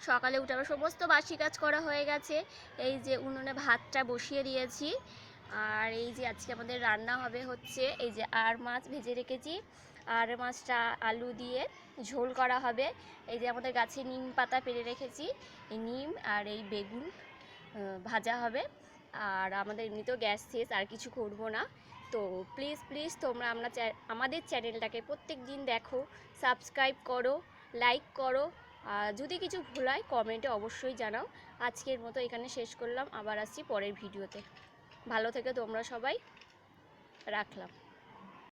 সকালে উঠে আমার সমস্ত বাসি কাজ করা হয়ে গেছে। এই যে উনুনে ভাতটা বসিয়ে দিয়েছি। আর এই যে আজকে আমাদের রান্না হবে হচ্ছে এই যে আর মাছ ভেজে রেখেছি। আর মাছটা আলু দিয়ে ঝোল করা হবে। এই যে আমাদের গাছে নিম পাতা পেরে রেখেছি, এই নিম আর এই বেগুন ভাজা হবে। আর আমাদের এমনিতেও গ্যাস শেষ, আর কিছু করবো না। তো প্লিজ প্লিজ তোমরা আমাদের চ্যানেলটাকে প্রত্যেক দিন দেখো, সাবস্ক্রাইব করো, লাইক করো। আর যদি কিছু ভুল হয় কমেন্টে অবশ্যই জানাও। আজকের মতো এখানে শেষ করলাম, আবার আসছি পরের ভিডিওতে। ভালো থেকো তোমরা সবাই, রাখলাম।